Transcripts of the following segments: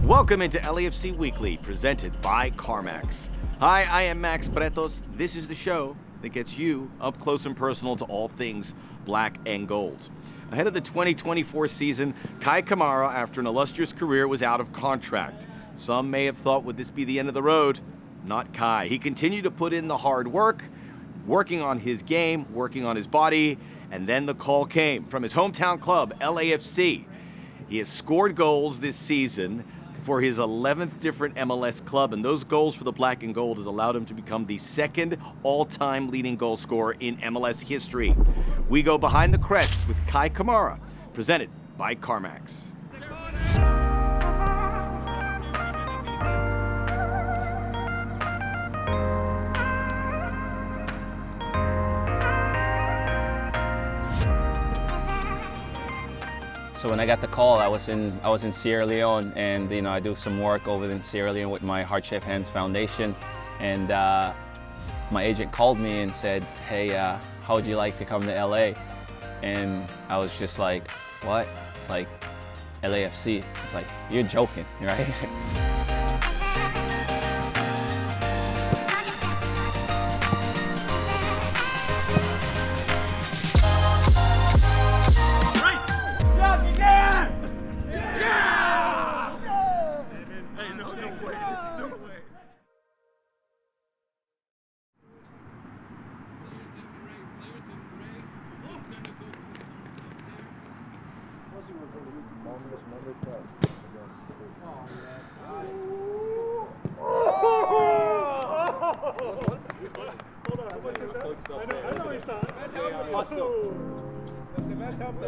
Welcome into LAFC Weekly, presented by Carmax. Hi, I am Max Bretos. This is the show that gets you up close and personal to all things black and gold. Ahead of the 2024 season, Kamara, after an illustrious career, was out of contract. Some may have thought, would this be the end of the road? Not Kai. He continued to put in the hard work, working on his game, working on his body, and then the call came from his hometown club, LAFC. He has scored goals this season for his 11th different MLS club, and those goals for the black and gold has allowed him to become the second all-time leading goal scorer in MLS history. We go behind the Crest with Kamara, presented by Carmax. So when I got the call, I was in Sierra Leone, and I do some work over in Sierra Leone with my Heart Shaped Hands Foundation, and my agent called me and said, "Hey, how would you like to come to LA?" And I was just like, "What?" It's like LAFC. It's like, you're joking, right?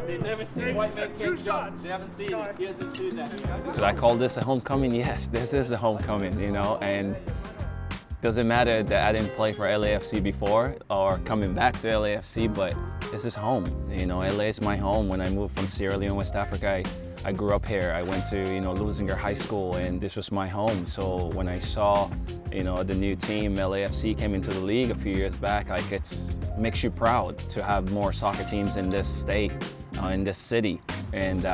They've never seen white men kick jump. They haven't seen it. He hasn't seen that. Could I call this a homecoming? Yes, this is a homecoming, and doesn't matter that I didn't play for LAFC before or coming back to LAFC, but this is home. LA is my home. When I moved from Sierra Leone, West Africa, I grew up here. I went to, Lusinger High School, and this was my home. So when I saw, the new team, LAFC, came into the league a few years back, it makes you proud to have more soccer teams in this state, in this city. And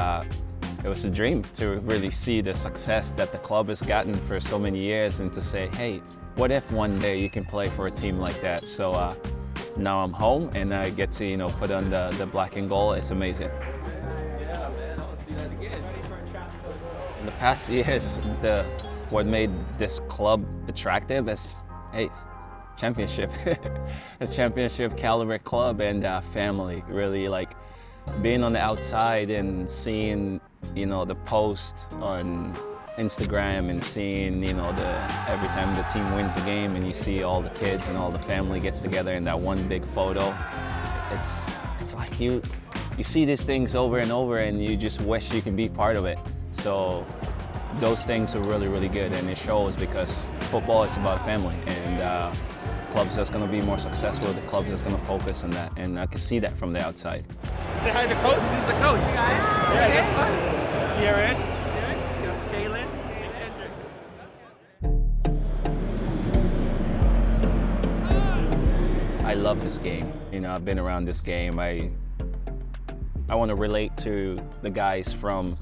it was a dream to really see the success that the club has gotten for so many years, and to say, hey, what if one day you can play for a team like that? So now I'm home, and I get to, put on the black and gold. It's amazing. In the past years, what made this club attractive is, hey, championship. It's championship caliber club and family. Really, like being on the outside and seeing, the post on Instagram and seeing, every time the team wins a game and you see all the kids and all the family gets together in that one big photo. It's like you see these things over and over, and you just wish you can be part of it. So those things are really, really good, and it shows, because football is about family, and clubs that's going to be more successful, the clubs that's going to focus on that, and I can see that from the outside. Say hi to the coach. Who's the coach? You guys? Yeah, Kieran. Yes, Kaylin. And Kendrick. I love this game. I've been around this game. I want to relate to the guys from,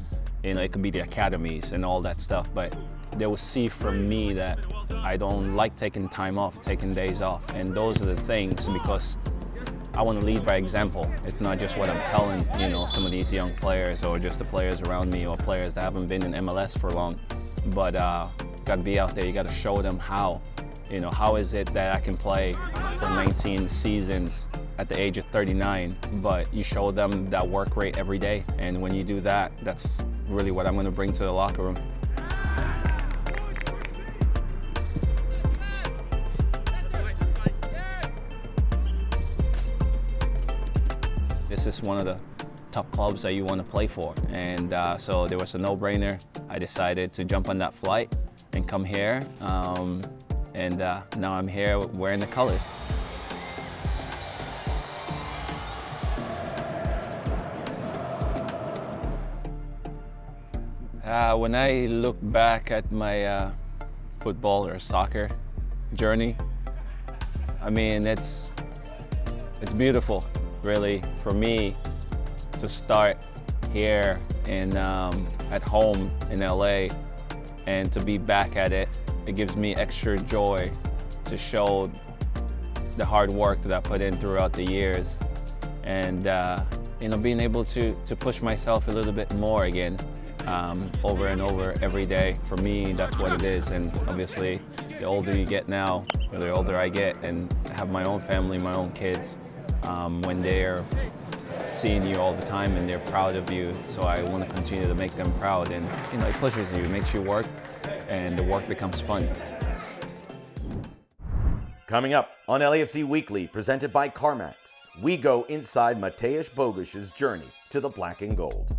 it could be the academies and all that stuff, but they will see from me that I don't like taking time off, taking days off. And those are the things, because I want to lead by example. It's not just what I'm telling, some of these young players, or just the players around me, or players that haven't been in MLS for long. But you got to be out there. You got to show them how. How is it that I can play for 19 seasons at the age of 39, but you show them that work rate every day. And when you do that, that's really what I'm going to bring to the locker room. This is one of the top clubs that you want to play for. And so there was a no-brainer. I decided to jump on that flight and come here. And now I'm here wearing the colors. When I look back at my football or soccer journey, I mean, it's beautiful, really, for me to start here in at home in LA and to be back at it, it gives me extra joy to show the hard work that I put in throughout the years, and being able to push myself a little bit more again, over and over every day. For me, that's what it is. And obviously, the older you get now, or the older I get, and have my own family, my own kids, when they're seeing you all the time and they're proud of you, so I want to continue to make them proud, and it pushes you, it makes you work, and the work becomes fun. Coming up on LAFC Weekly, presented by Carmax, we go inside Mateusz Bogish's journey to the black and gold.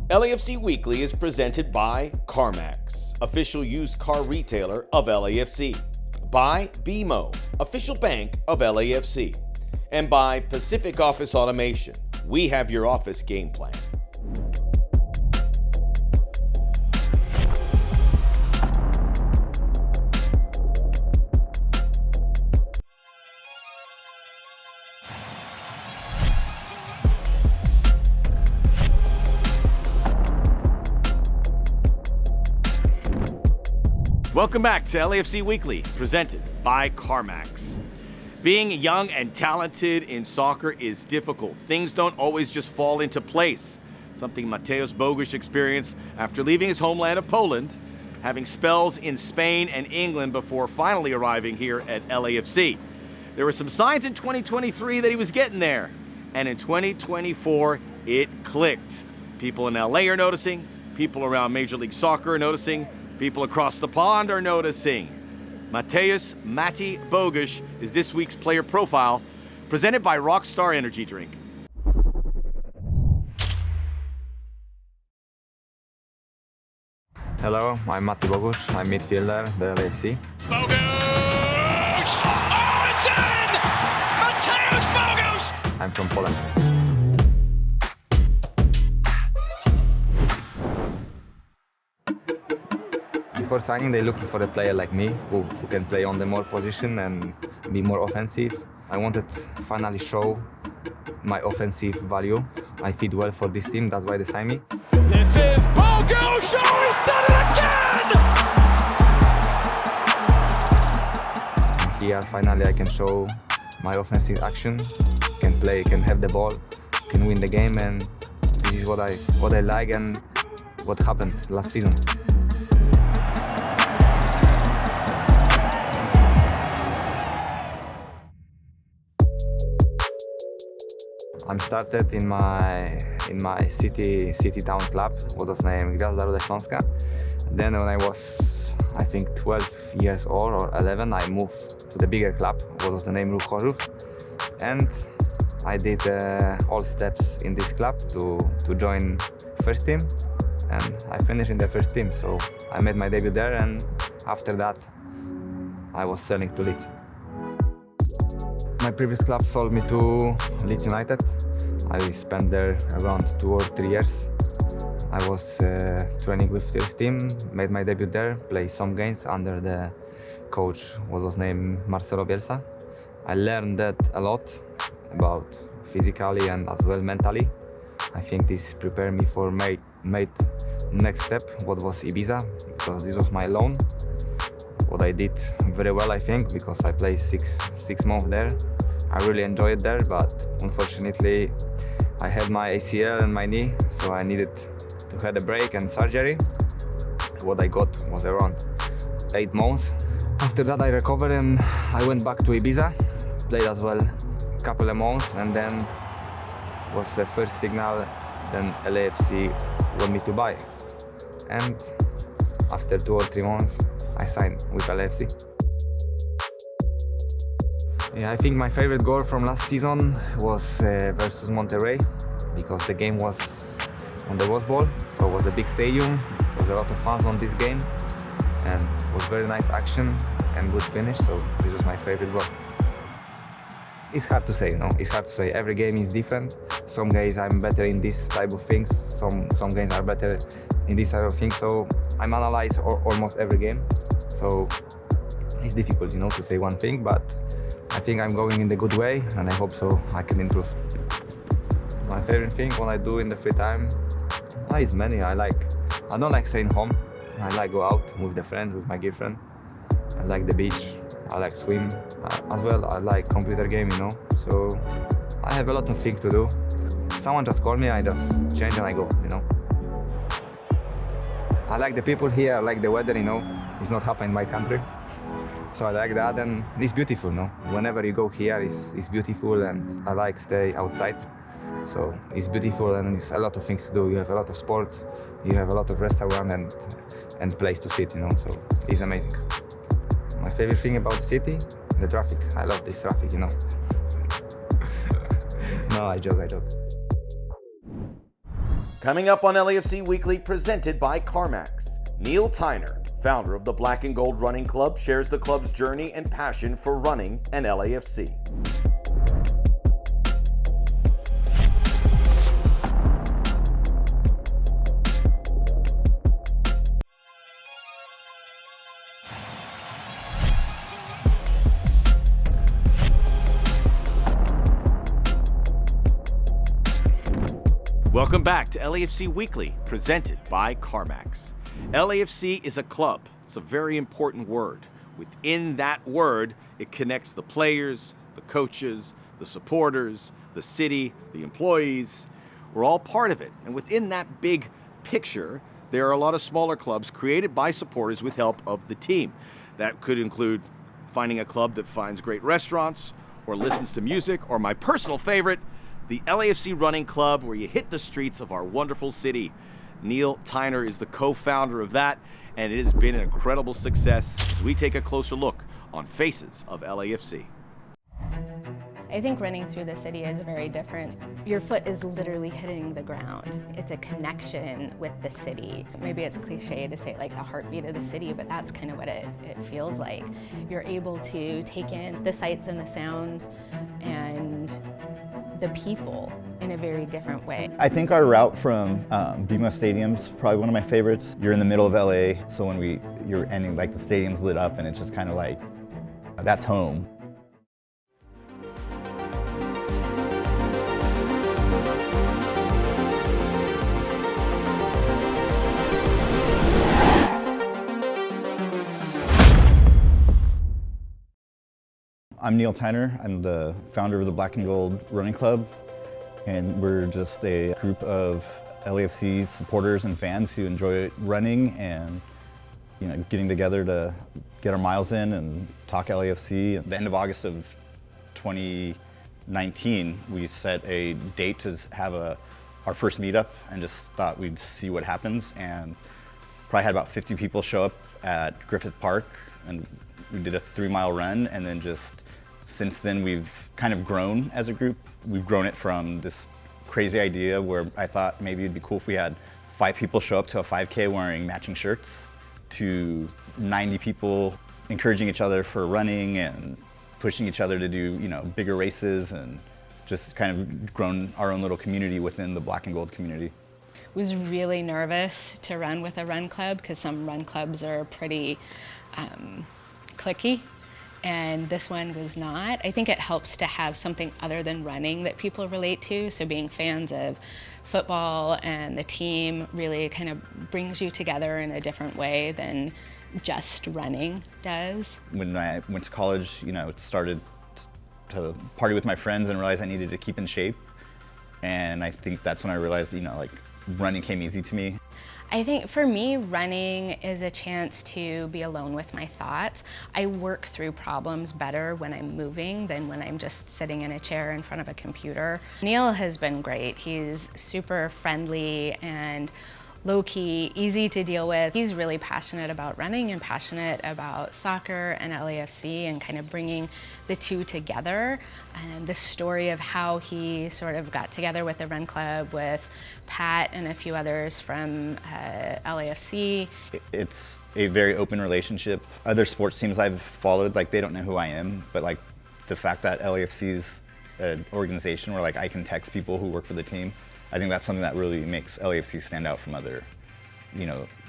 LAFC Weekly is presented by Carmax, official used car retailer of LAFC, by BMO, official bank of LAFC, and by Pacific Office Automation. We have your office game plan. Welcome back to LAFC Weekly, presented by Carmax. Being young and talented in soccer is difficult. Things don't always just fall into place. Something Matus Bogish experienced after leaving his homeland of Poland, having spells in Spain and England before finally arriving here at LAFC. There were some signs in 2023 that he was getting there, and in 2024, it clicked. People in LA are noticing, people around Major League Soccer are noticing, people across the pond are noticing. Mateusz Bogish is this week's player profile, presented by Rockstar Energy Drink. Hello, I'm Matus Bogish. I'm midfielder, the LAFC. Bogusz! Oh, it's in! Mateusz Bogisz! I'm from Poland. Before signing, they're looking for a player like me who can play on the more position and be more offensive. I wanted to finally show my offensive value. I fit well for this team, that's why they signed me. This is Bogusz! Oh, he's done it again! And here, finally, I can show my offensive action. Can play, can have the ball, can win the game, and this is what I like and what happened last season. I started in my city town club, what was named Gwiazda Ruda Śląska. Then when I was, I think, 12 years old or 11, I moved to the bigger club, what was the name Ruch Chorzów. And I did all steps in this club to join first team, and I finished in the first team. So I made my debut there, and after that I was selling to Leeds. My previous club sold me to Leeds United. I spent there around 2 or 3 years. I was training with first team, made my debut there, played some games under the coach, what was named Marcelo Bielsa. I learned that a lot about physically and as well mentally. I think this prepared me for my next step, what was Ibiza, because this was my loan. What I did very well, I think, because I played six months there. I really enjoyed it there, but unfortunately I had my ACL and my knee, so I needed to have a break and surgery. What I got was around 8 months. After that I recovered and I went back to Ibiza, played as well a couple of months, and then was the first signal, then LAFC wanted me to buy. And after 2 or 3 months I signed with LAFC. Yeah, I think my favorite goal from last season was versus Monterrey, because the game was on the Rose Bowl, so it was a big stadium, there was a lot of fans on this game, and it was very nice action and good finish, so this was my favorite goal. It's hard to say, it's hard to say. Every game is different. Some games I'm better in this type of things, some games are better in this type of things, so I'm analyze almost every game, so it's difficult, to say one thing, but I think I'm going in the good way, and I hope so I can improve. My favorite thing what I do in the free time is many. I don't like staying home. I like go out with the friends, with my girlfriend. I like the beach. I like swim. As well, I like computer game, you know. So I have a lot of things to do. Someone just call me, I just change and I go, you know. I like the people here, I like the weather, you know. It's not happening in my country. So I like that, and it's beautiful, no? Whenever you go here, it's beautiful, and I like stay outside. So it's beautiful, and it's a lot of things to do. You have a lot of sports, you have a lot of restaurant and place to sit, you know. So it's amazing. My favorite thing about the city, the traffic. I love this traffic, you know. No, I joke. Coming up on LAFC Weekly, presented by Carmax. Neil Tyner, founder of the Black and Gold Running Club, shares the club's journey and passion for running and LAFC. Welcome back to LAFC Weekly, presented by Carmax. LAFC is a club. It's a very important word. Within that word, it connects the players, the coaches, the supporters, the city, the employees. We're all part of it. And within that big picture, there are a lot of smaller clubs created by supporters with help of the team. That could include finding a club that finds great restaurants or listens to music, or my personal favorite, the LAFC Running Club, where you hit the streets of our wonderful city. Neil Tyner is the co-founder of that, and it has been an incredible success as we take a closer look on Faces of LAFC. I think running through the city is very different. Your foot is literally hitting the ground. It's a connection with the city. Maybe it's cliche to say like the heartbeat of the city, but that's kind of what it feels like. You're able to take in the sights and the sounds and the people in a very different way. I think our route from BMO Stadium's probably one of my favorites. You're in the middle of LA, so when you're ending, like the stadium's lit up and it's just kind of like, that's home. I'm Neil Tyner. I'm the founder of the Black and Gold Running Club, and we're just a group of LAFC supporters and fans who enjoy running and getting together to get our miles in and talk LAFC. At the end of August of 2019, we set a date to have our first meetup and just thought we'd see what happens, and probably had about 50 people show up at Griffith Park, and we did a 3-mile run, and then just since then we've kind of grown as a group. We've grown it from this crazy idea where I thought maybe it'd be cool if we had 5 people show up to a 5K wearing matching shirts, to 90 people encouraging each other for running and pushing each other to do bigger races, and just kind of grown our own little community within the Black and Gold community. Was really nervous to run with a run club because some run clubs are pretty cliquey, and this one was not. I think it helps to have something other than running that people relate to, so being fans of football and the team really kind of brings you together in a different way than just running does. When I went to college, started to party with my friends and realized I needed to keep in shape, and I think that's when I realized running came easy to me. I think for me, running is a chance to be alone with my thoughts. I work through problems better when I'm moving than when I'm just sitting in a chair in front of a computer. Neil has been great. He's super friendly and low-key, easy to deal with. He's really passionate about running and passionate about soccer and LAFC and kind of bringing the two together. And the story of how he sort of got together with the run club with Pat and a few others from LAFC. It's a very open relationship. Other sports teams I've followed, they don't know who I am, but the fact that LAFC's an organization where I can text people who work for the team, I think that's something that really makes LAFC stand out from other,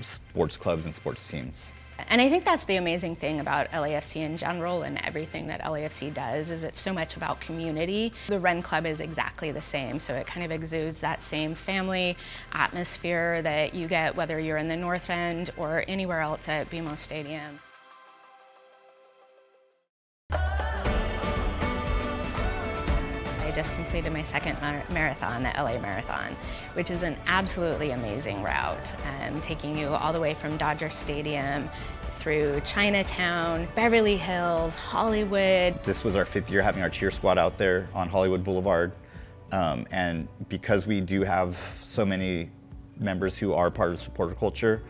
sports clubs and sports teams. And I think that's the amazing thing about LAFC in general and everything that LAFC does is it's so much about community. The Run Club is exactly the same, so it kind of exudes that same family atmosphere that you get whether you're in the North End or anywhere else at BMO Stadium. I just completed my second marathon, the LA Marathon, which is an absolutely amazing route, taking you all the way from Dodger Stadium through Chinatown, Beverly Hills, Hollywood. This was our 5th year having our cheer squad out there on Hollywood Boulevard. And because we do have so many members who are part of supporter culture,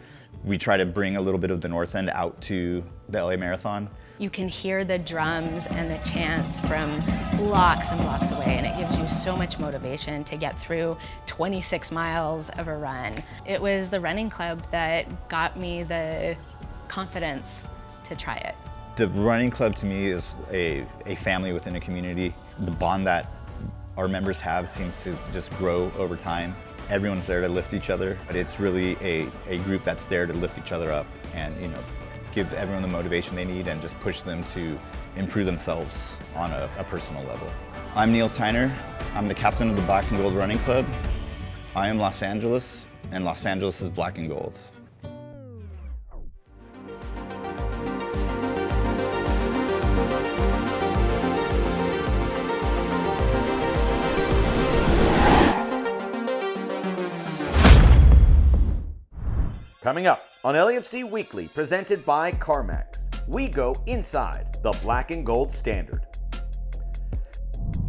we try to bring a little bit of the North End out to the LA Marathon. You can hear the drums and the chants from blocks and blocks away, and it gives you so much motivation to get through 26 miles of a run. It was the running club that got me the confidence to try it. The running club to me is a family within a community. The bond that our members have seems to just grow over time. Everyone's there to lift each other, but it's really a group that's there to lift each other up and, you know, give everyone the motivation they need and just push them to improve themselves on a personal level. I'm Neil Tyner. I'm the captain of the Black and Gold Running Club. I am Los Angeles, and Los Angeles is black and gold. Coming up on LAFC Weekly, presented by Carmax, we go inside the black and gold standard.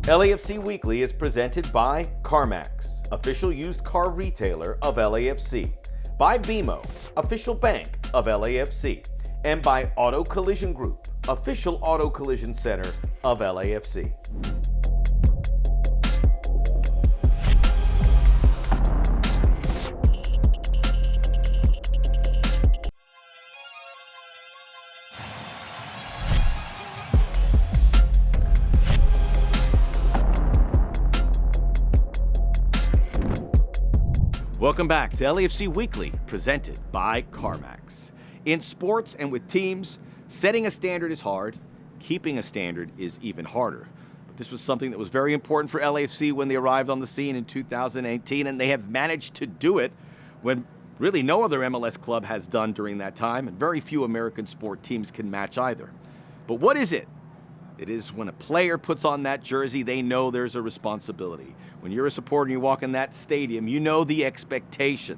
LAFC Weekly is presented by Carmax, official used car retailer of LAFC, by BMO, official bank of LAFC, and by Auto Collision Group, official auto collision center of LAFC. Welcome back to LAFC Weekly, presented by Carmax. In sports and with teams, setting a standard is hard. Keeping a standard is even harder. But this was something that was very important for LAFC when they arrived on the scene in 2018, and they have managed to do it when really no other MLS club has done during that time, and very few American sport teams can match either. But what is it? It is when a player puts on that jersey, they know there's a responsibility. When you're a supporter and you walk in that stadium, you know the expectation.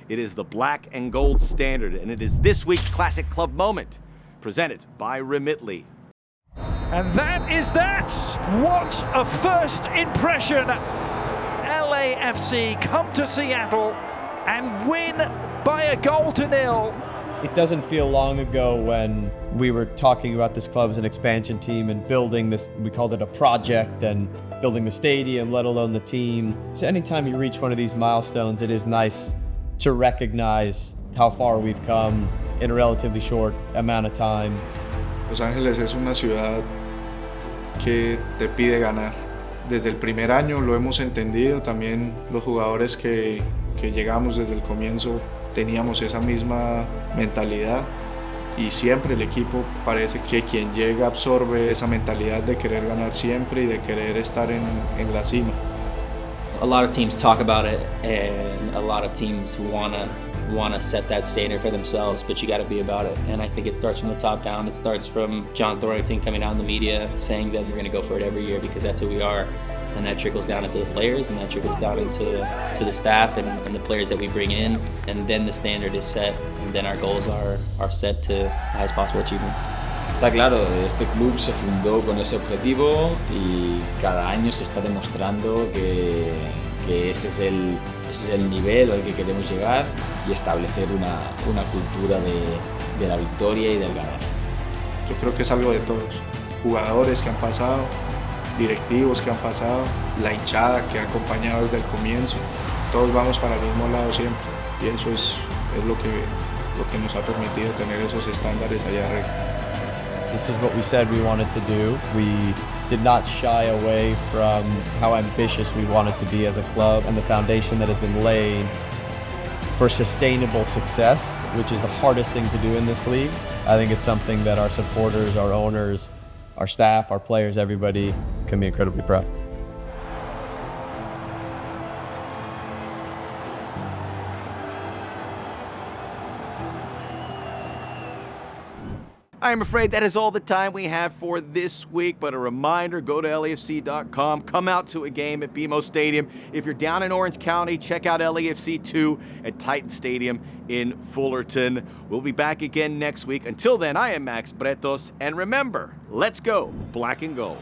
It is the black and gold standard, and it is this week's Classic Club Moment, presented by Remitly. And that is that. What a first impression. LAFC come to Seattle and win by a 1-0. It doesn't feel long ago when we were talking about this club as an expansion team and building this, we called it a project, and building the stadium, let alone the team. So anytime you reach one of these milestones, it is nice to recognize how far we've come in a relatively short amount of time. Los Ángeles es una ciudad que te pide ganar. Desde el primer año lo hemos entendido, también los jugadores que llegamos desde el comienzo teníamos esa misma mentalidad y siempre el equipo parece que quien llega absorbe esa mentalidad de querer ganar siempre y de querer estar en la cima. A lot of teams talk about it and a lot of teams wanna set that standard for themselves, but you got to be about it. And I think it starts from the top down. It starts from John Thornton coming out in the media saying that we're going to go for it every year because that's who we are. And that trickles down into the players, and that trickles down into the staff and the players that we bring in. And then the standard is set, and then our goals are set to the highest possible achievements. Está claro, este club se fundó con ese objetivo y cada año se está demostrando que ese es el nivel al que queremos llegar y establecer una cultura de la victoria y del ganar. Yo creo que es algo de todos, jugadores que han pasado, directivos que han pasado, la hinchada que ha acompañado desde el comienzo. Todos vamos para el mismo lado siempre y eso es lo que nos ha permitido tener esos estándares allá arriba. This is what we said we wanted to do. We did not shy away from how ambitious we wanted to be as a club and the foundation that has been laid for sustainable success, which is the hardest thing to do in this league. I think it's something that our supporters, our owners, our staff, our players, everybody can be incredibly proud. I'm afraid that is all the time we have for this week, but a reminder, go to LAFC.com, come out to a game at BMO Stadium. If you're down in Orange County, check out LAFC 2 at Titan Stadium in Fullerton. We'll be back again next week. Until then, I am Max Bretos, and remember, let's go Black and Gold.